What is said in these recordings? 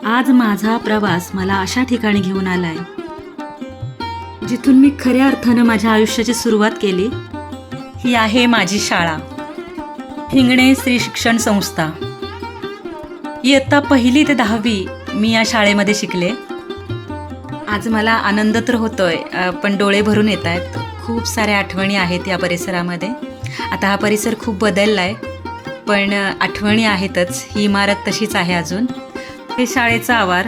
आज माझा प्रवास मला अशा ठिकाणी घेऊन आलाय जिथून मी खऱ्या अर्थानं माझ्या आयुष्याची सुरुवात केली. ही आहे माझी शाळा, हिंगणे स्त्री शिक्षण संस्था. इयत्ता 1ली ते 10वी मी या शाळेमध्ये शिकले. आज मला आनंद तर होतोय, पण डोळे भरून येत आहेत. खूप साऱ्या आठवणी आहेत या परिसरामध्ये. आता हा परिसर खूप बदलला आहे, पण आठवणी आहेतच. ही इमारत तशीच आहे अजून. हे शाळेचा आवार,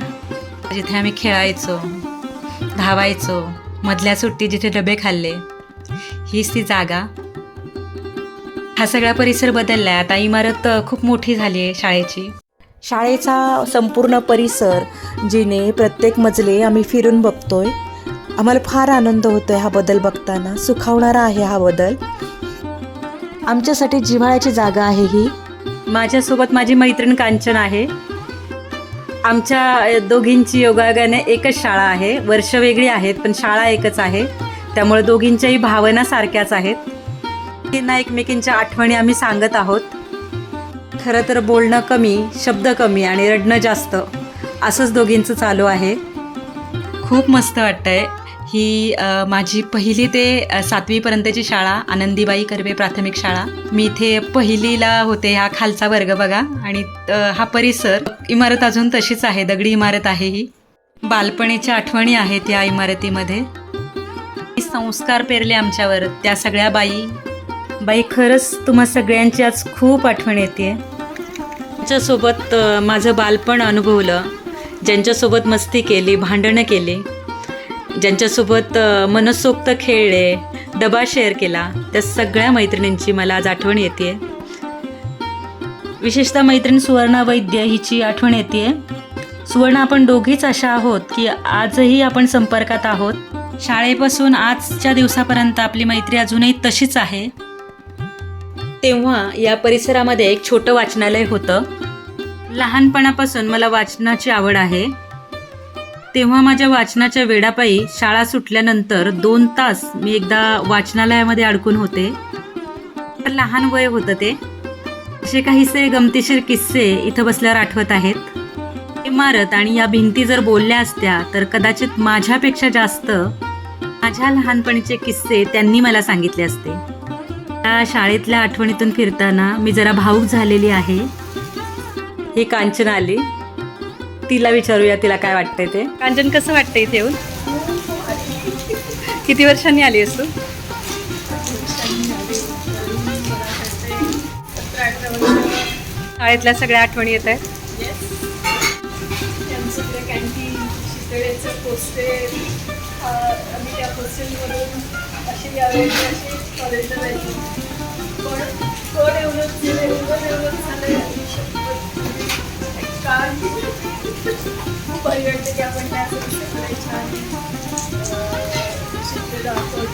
जिथे आम्ही खेळायचो, धावायचो, मधल्या सुट्टी जिथे डबे खाल्ले, हीच ती जागा. हा सगळा परिसर बदलला आहे. आता इमारत खूप मोठी झाली आहे शाळेची. शाळेचा संपूर्ण परिसर, जिने प्रत्येक मजले आम्ही फिरून बघतोय. आम्हाला फार आनंद होतोय हा बदल बघताना. सुखावणारा आहे हा बदल. आमच्यासाठी जिव्हाळ्याची जागा आहे ही. माझ्यासोबत माझी मैत्रीण कांचन आहे. आमच्या दोघींची योगायोगाने एकच शाळा आहे. वर्ष वेगळी आहेत, पण शाळा एकच आहे. त्यामुळे दोघींच्याही भावना सारख्याच आहेत. त्यांना एकमेकींच्या आठवणी आम्ही सांगत आहोत. खरं तर बोलणं कमी, शब्द कमी आणि रडणं जास्त, असंच दोघींचं चालू आहे. खूप मस्त वाटतंय. ही माझी 1ली ते 7वीपर्यंतची शाळा, आनंदीबाई कर्वे प्राथमिक शाळा. मी इथे 1लीला होते. हा खालचा वर्ग बघा. आणि हा परिसर, इमारत अजून तशीच आहे, दगडी इमारत आहे ही. बालपणीच्या आठवणी आहेत या इमारतीमध्ये. संस्कार पेरले आमच्यावर त्या सगळ्या बाई, खरंच तुम्हा सगळ्यांची आज खूप आठवण येते. ज्यांच्यासोबत माझं बालपण अनुभवलं, ज्यांच्यासोबत मस्ती केली, भांडणं केली, ज्यांच्यासोबत मनसोक्त खेळले, डबा शेअर केला, त्या सगळ्या मैत्रिणींची मला आज आठवण येते. विशेषतः मैत्रीण सुवर्णा वैद्य हिची आठवण येते. सुवर्णा, आपण दोघीच अशा आहोत की आजही आपण संपर्कात आहोत. शाळेपासून आजच्या दिवसापर्यंत आपली मैत्री अजूनही तशीच आहे. तेव्हा या परिसरामध्ये एक छोटं वाचनालय होतं. लहानपणापासून मला वाचनाची आवड आहे. तेव्हा माझ्या वाचनाच्या वेडापायी शाळा सुटल्यानंतर 2 तास मी एकदा वाचनालयामध्ये अडकून होते. लहान वय होतं ते. असे काहीसे गमतीशीर किस्से इथं बसल्यावर आठवत आहेत. इमारत आणि या भिंती जर बोलल्या असत्या तर कदाचित माझ्यापेक्षा जास्त माझ्या लहानपणीचे किस्से त्यांनी मला सांगितले असते. त्या शाळेतल्या आठवणीतून फिरताना मी जरा भावूक झालेली आहे. ही कांचन आली. तिला विचारूया तिला काय वाटतंय ते. कांचन, कसं वाटतंय इथे येऊन? किती वर्षांनी आली असू? शाळेतल्या सगळ्या आठवणी येत आहेत. कॅन्टीन, शितळेचं पोस्टर, आम्ही त्या पोस्टरवरून अशी यावेळी अशी कॉलेजला जायची. पण डेव्हलप झालं काळ. खूप भारी वाटतं की आपण त्या छान शिकलेलो आहोत,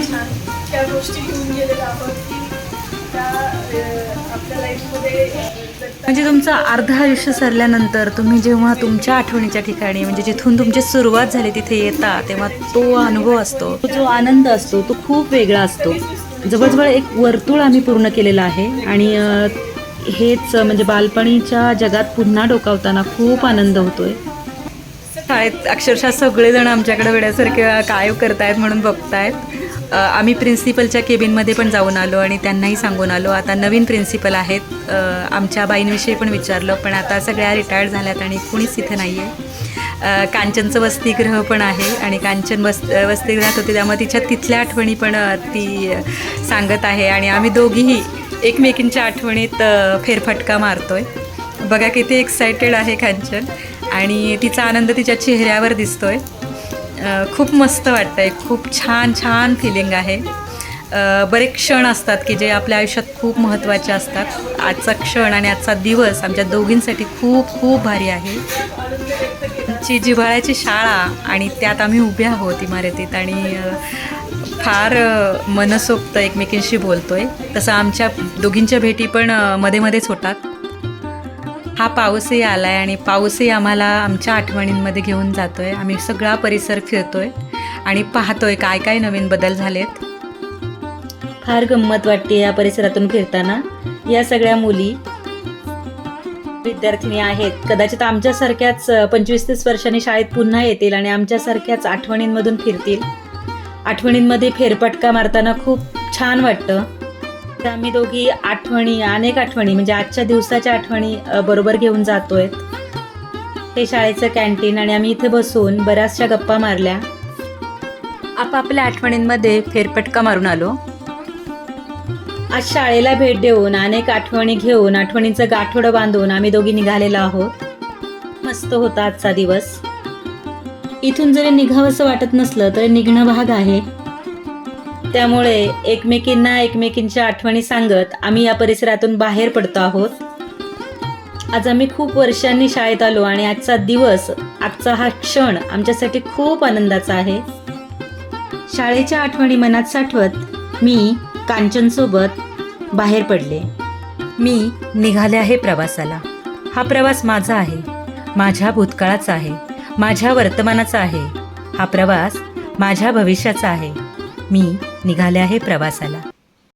छान त्या गोष्टी घेऊन गेलेलो आहोत की त्या आपल्या लाईफमध्ये. म्हणजे तुमचं अर्ध आयुष्य सरल्यानंतर तुम्ही जेव्हा तुमच्या आठवणीच्या ठिकाणी, म्हणजे जिथून तुमची सुरुवात झाली, तिथे येता, तेव्हा तो अनुभव असतो, जो आनंद असतो, तो खूप वेगळा असतो. जवळजवळ एक वर्तुळ आम्ही पूर्ण केलेलं आहे. आणि हेच म्हणजे बालपणीच्या जगात पुन्हा डोकावताना खूप आनंद होतोय. शाळेत अक्षरशः सगळेजण आमच्याकडे वेड्यासारखे काय करतायत म्हणून बघतायत. आम्ही प्रिन्सिपलच्या केबिनमध्ये पण जाऊन आलो आणि त्यांनाही सांगून आलो. आता नवीन प्रिन्सिपल आहेत. आमच्या बाईंविषयी पण विचारलं, पण आता सगळ्या रिटायर्ड झाल्यात आणि कुणीच इथे नाही आहे. कांचनचं वसतिगृह पण आहे आणि कांचन वसतिगृहात होती, त्यामुळे तिथल्या आठवणी पण ती सांगत आहे. आणि आम्ही दोघीही एकमेकींच्या आठवणीत फेरफटका मारतोय. बघा किती एक्सायटेड आहे कांचन, आणि तिचा आनंद तिच्या चेहऱ्यावर दिसतोय. खूप मस्त वाटतंय. खूप छान फिलिंग आहे. बरेच क्षण असतात की जे आपल्या आयुष्यात खूप महत्त्वाचे असतात. आजचा क्षण आणि आजचा दिवस आमच्या दोघींसाठी खूप भारी आहे. आमची जिव्हाळ्याची शाळा आणि त्यात आम्ही उभे आहोत इमारतीत आणि फार मनसोक्त एकमेकींशी बोलतोय. तसं आमच्या दोघींच्या भेटी पण मध्येच होतात. हा पाऊसही आला आहे आणि पाऊसही आम्हाला आमच्या आठवणींमध्ये घेऊन जातो आहे. आम्ही सगळा परिसर फिरतोय आणि पाहतोय काय नवीन बदल झालेत. फार गंमत वाटते या परिसरातून फिरताना. या सगळ्या मुली विद्यार्थिनी आहेत, कदाचित आमच्यासारख्याच 25-30 वर्षांनी शाळेत पुन्हा येतील आणि आमच्यासारख्याच आठवणींमधून फिरतील. आठवणींमध्ये फेरफटका मारताना खूप छान वाटतं. तर आम्ही दोघी अनेक आठवणी म्हणजे आजच्या दिवसाच्या आठवणी बरोबर घेऊन जातोय. हे शाळेचं कॅन्टीन आणि आम्ही इथे बसून बऱ्याचशा गप्पा मारल्या. आपापल्या आठवणींमध्ये फेरफटका मारून आलो. आज शाळेला भेट देऊन अनेक आठवणी घेऊन आठवणींचं गाठोडं बांधून आम्ही दोघी निघालेलो आहोत. मस्त होता आजचा दिवस. इथून जरी निघावंसं वाटत नसलं तरी निघणं भाग आहे. त्यामुळे एकमेकींना एकमेकींच्या आठवणी सांगत आम्ही या परिसरातून बाहेर पडतो आहोत. आज आम्ही खूप वर्षांनी शाळेत आलो आणि आजचा दिवस, आजचा हा क्षण आमच्यासाठी खूप आनंदाचा आहे. शाळेच्या आठवणी मनात साठवत मी कांचनसोबत बाहेर पडले. मी निघाले आहे प्रवासाला. हा प्रवास माझा आहे, माझ्या भूतकाळाचा आहे, माझ्या वर्तमानाचा आहे. हा प्रवास माझ्या भविष्याचा आहे. मी निघाले आहे प्रवासाला.